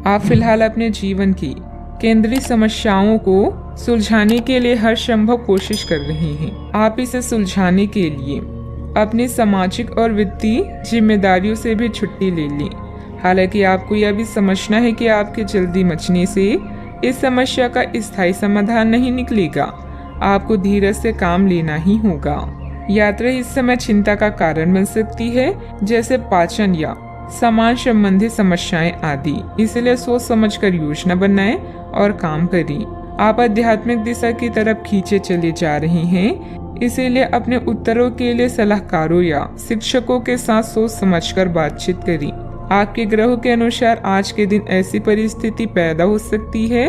आप फिलहाल अपने जीवन की केंद्रीय समस्याओं को सुलझाने के लिए हर संभव कोशिश कर रहे हैं। आप इसे सुलझाने के लिए अपनी सामाजिक और वित्तीय जिम्मेदारियों से भी छुट्टी ले लें। हालांकि आपको यह भी समझना है कि आपके जल्दी मचने से इस समस्या का स्थायी समाधान नहीं निकलेगा। आपको धीरज से काम लेना ही होगा। यात्रा इस समय चिंता का कारण बन सकती है, जैसे पाचन या सामान संबंधी समस्याएं आदि। इसलिए सोच समझकर योजना बनाएं और काम करें। आप आध्यात्मिक दिशा की तरफ खींचे चले जा रहे हैं, इसीलिए अपने उत्तरों के लिए सलाहकारों या शिक्षकों के साथ सोच समझकर बातचीत करें। आपके ग्रहों के अनुसार आज के दिन ऐसी परिस्थिति पैदा हो सकती है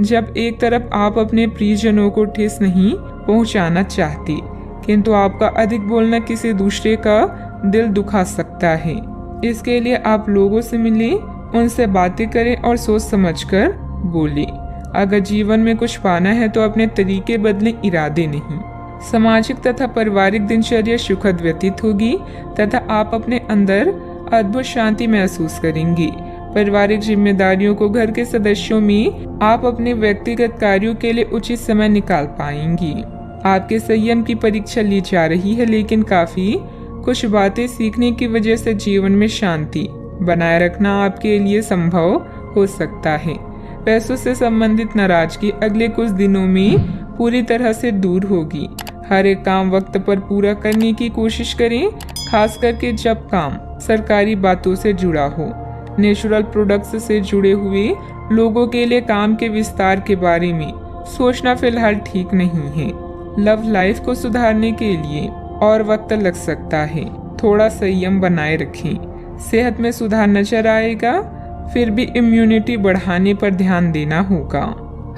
जब एक तरफ आप अपने प्रियजनों को ठेस नहीं पहुंचाना चाहते, किंतु आपका अधिक बोलना किसी दूसरे का दिल दुखा सकता है। इसके लिए आप लोगों से मिलें, उनसे बातें करें और सोच समझकर बोलें। अगर जीवन में कुछ पाना है तो अपने तरीके बदलें, इरादे नहीं। सामाजिक तथा पारिवारिक दिनचर्या सुखद व्यतीत होगी तथा आप अपने अंदर अद्भुत शांति महसूस करेंगे। पारिवारिक जिम्मेदारियों को घर के सदस्यों में आप अपने व्यक्तिगत कार्यों के लिए उचित समय निकाल पाएंगी। आपके संयम की परीक्षा ली जा रही है, लेकिन काफी कुछ बातें सीखने की वजह से जीवन में शांति बनाए रखना आपके लिए संभव हो सकता है। पैसों से संबंधित नाराजगी अगले कुछ दिनों में पूरी तरह से दूर होगी। हर एक काम वक्त पर पूरा करने की कोशिश करें, खास करके जब काम सरकारी बातों से जुड़ा हो। नेचुरल प्रोडक्ट्स से जुड़े हुए लोगों के लिए काम के विस्तार के बारे में सोचना फिलहाल ठीक नहीं है। लव लाइफ को सुधारने के लिए और वक्त लग सकता है, थोड़ा संयम बनाए रखें। सेहत में सुधार नजर आएगा, फिर भी इम्यूनिटी बढ़ाने पर ध्यान देना होगा।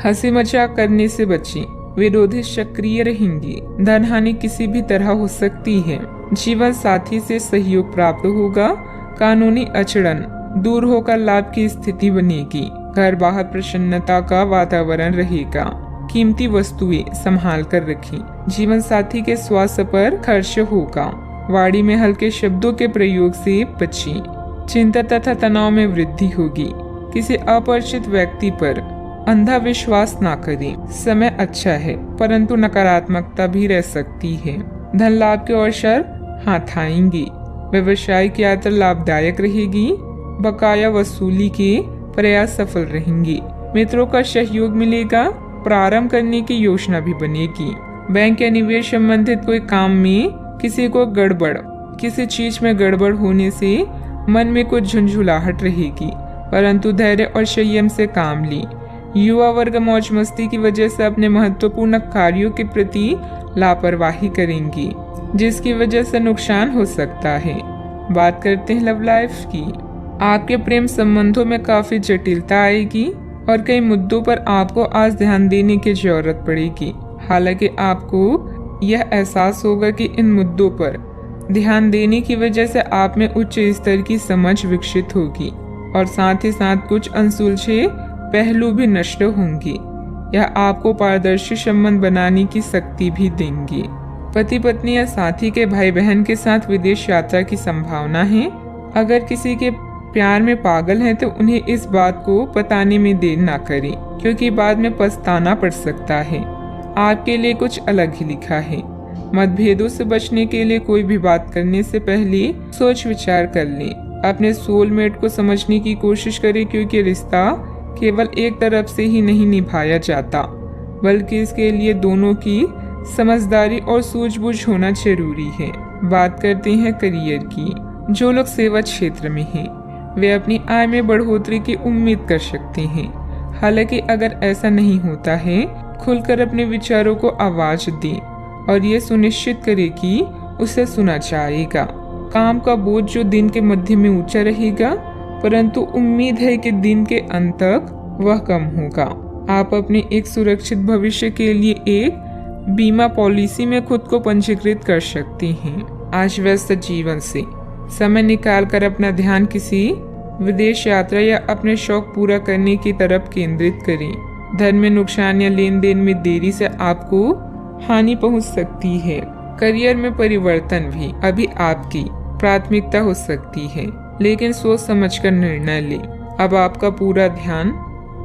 हंसी मजाक करने से बचें, विरोधी सक्रिय रहेंगे। धन हानि किसी भी तरह हो सकती है। जीवन साथी से सहयोग प्राप्त होगा। कानूनी अड़चन दूर होकर लाभ की स्थिति बनेगी। घर बाहर प्रसन्नता का वातावरण रहेगा। कीमती वस्तुएं संभाल कर रखें। जीवन साथी के स्वास्थ्य पर खर्च होगा। वाणी में हल्के शब्दों के प्रयोग से बचें। चिंता तथा तनाव में वृद्धि होगी। किसी अपरिचित व्यक्ति पर अंधा विश्वास ना करें। समय अच्छा है, परंतु नकारात्मकता भी रह सकती है। धन लाभ के अवसर हाथ आएंगे। व्यवसायिक यात्रा लाभदायक रहेगी। बकाया वसूली के प्रयास सफल रहेंगे। मित्रों का सहयोग मिलेगा। प्रारंभ करने की योजना भी बनेगी। बैंक या निवेश संबंधित कोई काम में किसी चीज में गड़बड़ होने से मन में कुछ झुंझुलाहट रहेगी, परंतु धैर्य और संयम से काम लें। युवा वर्ग मौज मस्ती की वजह से अपने महत्वपूर्ण कार्यों के प्रति लापरवाही करेंगी, जिसकी वजह से नुकसान हो सकता है। बात करते हैं लव लाइफ की। आपके प्रेम संबंधों में काफी जटिलता आएगी और कई मुद्दों पर आपको आज ध्यान देने की जरूरत पड़ेगी। हालांकि आपको यह एहसास होगा कि इन मुद्दों पर ध्यान देने की वजह से आप में उच्च स्तर की समझ विकसित होगी और साथ ही साथ कुछ अनसुलझे पहलू भी नष्ट होंगे। यह आपको पारदर्शी संबंध बनाने की शक्ति भी देंगे। पति पत्नी या साथी के भाई बहन के साथ विदेश यात्रा की संभावना है। अगर किसी के प्यार में पागल हैं तो उन्हें इस बात को बताने में देर ना करें, क्योंकि बाद में पछताना पड़ सकता है। आपके लिए कुछ अलग ही लिखा है। मतभेदों से बचने के लिए कोई भी बात करने से पहले सोच विचार कर लें। अपने सोलमेट को समझने की कोशिश करें, क्योंकि रिश्ता केवल एक तरफ से ही नहीं निभाया जाता, बल्कि इसके लिए दोनों की समझदारी और सूझबूझ होना जरूरी है। बात करते हैं करियर की। जो लोग सेवा क्षेत्र में हैं, वे अपनी आय में बढ़ोतरी की उम्मीद कर सकते हैं। हालांकि अगर ऐसा नहीं होता है, खुलकर अपने विचारों को आवाज दें और ये सुनिश्चित करें कि उसे सुना जाएगा। काम का बोझ जो दिन के मध्य में ऊंचा रहेगा, परंतु उम्मीद है कि दिन के अंत तक वह कम होगा। आप अपने एक सुरक्षित भविष्य के लिए एक बीमा पॉलिसी में खुद को पंजीकृत कर सकते हैं। आज व्यस्त जीवन से समय निकालकर अपना ध्यान किसी विदेश यात्रा या अपने शौक पूरा करने की तरफ केंद्रित करें। धन में नुकसान या लेन देन में देरी से आपको हानि पहुंच सकती है। करियर में परिवर्तन भी अभी आपकी प्राथमिकता हो सकती है, लेकिन सोच समझकर निर्णय लें। अब आपका पूरा ध्यान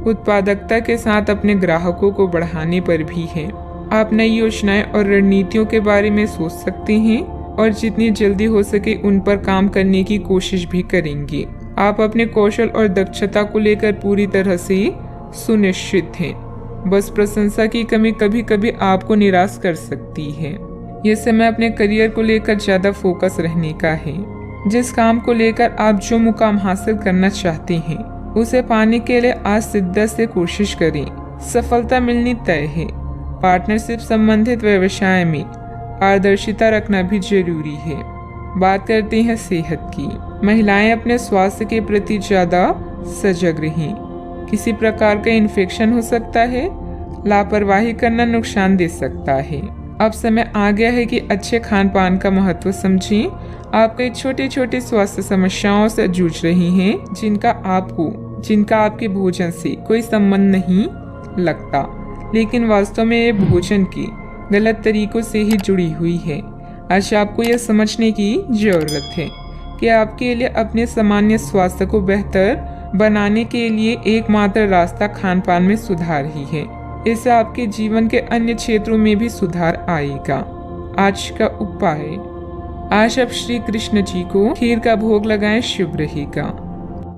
उत्पादकता के साथ अपने ग्राहकों को बढ़ाने पर भी है। आप नई योजनाएं और रणनीतियों के बारे में सोच सकते हैं और जितनी जल्दी हो सके उन पर काम करने की कोशिश भी करेंगे। आप अपने कौशल और दक्षता को लेकर पूरी तरह से सुनिश्चित हैं। बस प्रशंसा की कमी कभी कभी आपको निराश कर सकती है। ये समय अपने करियर को लेकर ज्यादा फोकस रहने का है। जिस काम को लेकर आप जो मुकाम हासिल करना चाहते हैं उसे पाने के लिए आज शिद्दत से कोशिश करें। सफलता मिलनी तय है। पार्टनरशिप संबंधित व्यवसाय में पारदर्शिता रखना भी जरूरी है। बात करते हैं सेहत की। महिलाएं अपने स्वास्थ्य के प्रति ज्यादा सजग रहें। किसी प्रकार का इन्फेक्शन हो सकता है। लापरवाही करना नुकसान दे सकता है। अब समय आ गया है कि अच्छे खान पान का महत्व समझें। आप कई छोटी छोटी स्वास्थ्य समस्याओं से जूझ रही हैं जिनका आपके भोजन से कोई संबंध नहीं लगता, लेकिन वास्तव में ये भोजन के गलत तरीकों से ही जुड़ी हुई है। आज आपको यह समझने की जरूरत है कि आपके लिए अपने सामान्य स्वास्थ्य को बेहतर बनाने के लिए एकमात्र रास्ता खान पान में सुधार ही है। इससे आपके जीवन के अन्य क्षेत्रों में भी सुधार आएगा। आज का उपाय, आज आप श्री कृष्ण जी को खीर का भोग लगाएं, शुभ रहेगा।